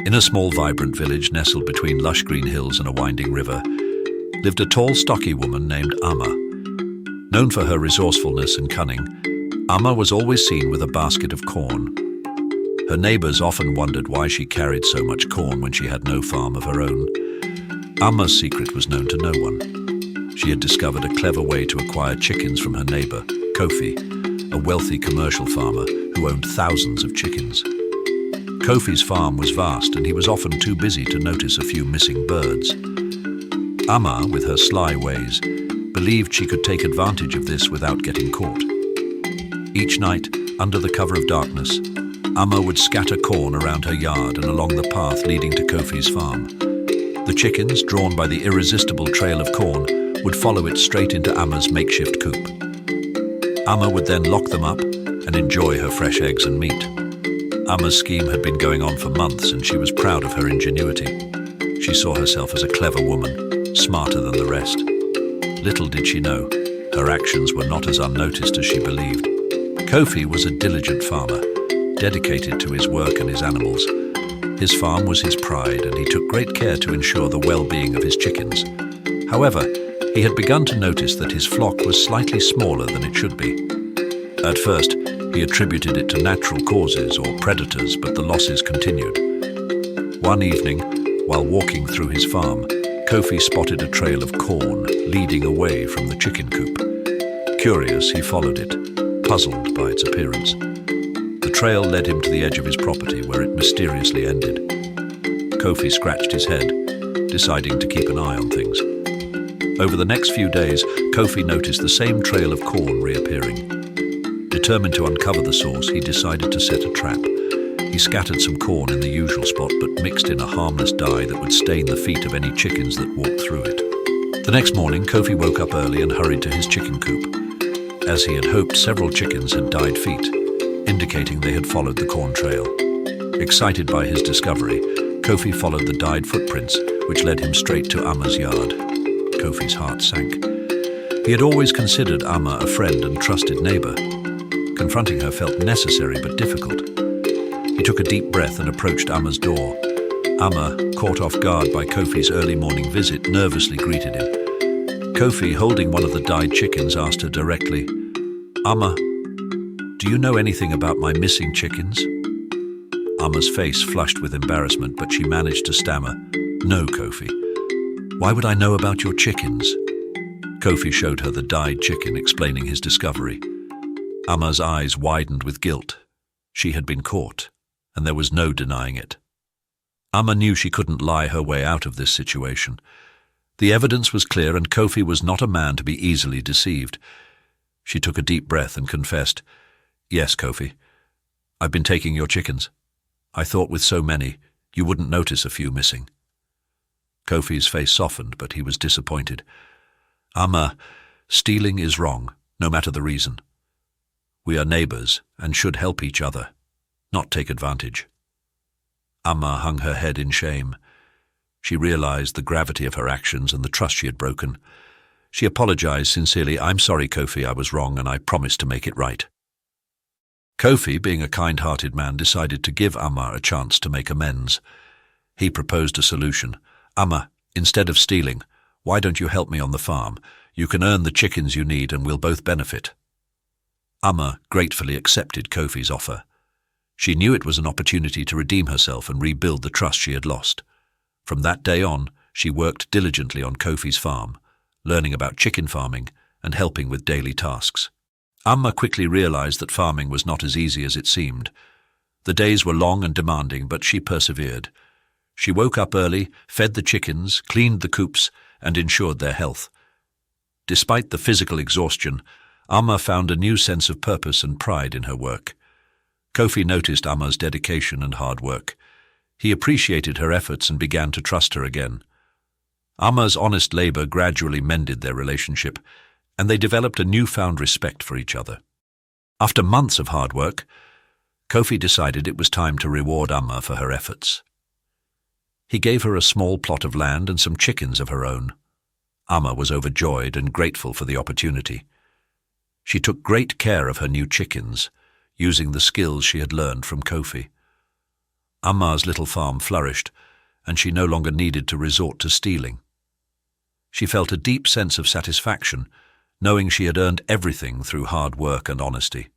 In a small, vibrant village nestled between lush green hills and a winding river, lived a tall, stocky woman named Amma. Known for her resourcefulness and cunning, Amma was always seen with a basket of corn. Her neighbors often wondered why she carried so much corn when she had no farm of her own. Amma's secret was known to no one. She had discovered a clever way to acquire chickens from her neighbor, Kofi, a wealthy commercial farmer who owned thousands of chickens. Kofi's farm was vast and he was often too busy to notice a few missing birds. Amma, with her sly ways, believed she could take advantage of this without getting caught. Each night, under the cover of darkness, Amma would scatter corn around her yard and along the path leading to Kofi's farm. The chickens, drawn by the irresistible trail of corn, would follow it straight into Amma's makeshift coop. Amma would then lock them up and enjoy her fresh eggs and meat. Amma's scheme had been going on for months and she was proud of her ingenuity. She saw herself as a clever woman, smarter than the rest. Little did she know, her actions were not as unnoticed as she believed. Kofi was a diligent farmer, dedicated to his work and his animals. His farm was his pride and he took great care to ensure the well-being of his chickens. However, he had begun to notice that his flock was slightly smaller than it should be. At first, he attributed it to natural causes or predators, but the losses continued. One evening, while walking through his farm, Kofi spotted a trail of corn leading away from the chicken coop. Curious, he followed it, puzzled by its appearance. The trail led him to the edge of his property where it mysteriously ended. Kofi scratched his head, deciding to keep an eye on things. Over the next few days, Kofi noticed the same trail of corn reappearing. Determined to uncover the source, he decided to set a trap. He scattered some corn in the usual spot but mixed in a harmless dye that would stain the feet of any chickens that walked through it. The next morning, Kofi woke up early and hurried to his chicken coop. As he had hoped, several chickens had dyed feet, indicating they had followed the corn trail. Excited by his discovery, Kofi followed the dyed footprints, which led him straight to Amma's yard. Kofi's heart sank. He had always considered Amma a friend and trusted neighbor. Confronting her felt necessary but difficult. He took a deep breath and approached Amma's door. Amma, caught off guard by Kofi's early morning visit, nervously greeted him. Kofi, holding one of the dyed chickens, asked her directly, "Amma, do you know anything about my missing chickens?" Amma's face flushed with embarrassment, but she managed to stammer, "No, Kofi. Why would I know about your chickens?" Kofi showed her the dyed chicken, explaining his discovery. Amma's eyes widened with guilt. She had been caught, and there was no denying it. Amma knew she couldn't lie her way out of this situation. The evidence was clear, and Kofi was not a man to be easily deceived. She took a deep breath and confessed, "Yes, Kofi, I've been taking your chickens. I thought with so many, you wouldn't notice a few missing." Kofi's face softened, but he was disappointed. "Amma, stealing is wrong, no matter the reason. We are neighbors and should help each other, not take advantage." Amma hung her head in shame. She realized the gravity of her actions and the trust she had broken. She apologized sincerely. "I'm sorry, Kofi, I was wrong and I promise to make it right." Kofi, being a kind-hearted man, decided to give Amma a chance to make amends. He proposed a solution. "Amma, instead of stealing, why don't you help me on the farm? You can earn the chickens you need and we'll both benefit." Amma gratefully accepted Kofi's offer. She knew it was an opportunity to redeem herself and rebuild the trust she had lost. From that day on, she worked diligently on Kofi's farm, learning about chicken farming and helping with daily tasks. Amma quickly realized that farming was not as easy as it seemed. The days were long and demanding, but she persevered. She woke up early, fed the chickens, cleaned the coops, and ensured their health. Despite the physical exhaustion, Amma found a new sense of purpose and pride in her work. Kofi noticed Amma's dedication and hard work. He appreciated her efforts and began to trust her again. Amma's honest labor gradually mended their relationship, and they developed a newfound respect for each other. After months of hard work, Kofi decided it was time to reward Amma for her efforts. He gave her a small plot of land and some chickens of her own. Amma was overjoyed and grateful for the opportunity. She took great care of her new chickens, using the skills she had learned from Kofi. Amma's little farm flourished, and she no longer needed to resort to stealing. She felt a deep sense of satisfaction, knowing she had earned everything through hard work and honesty.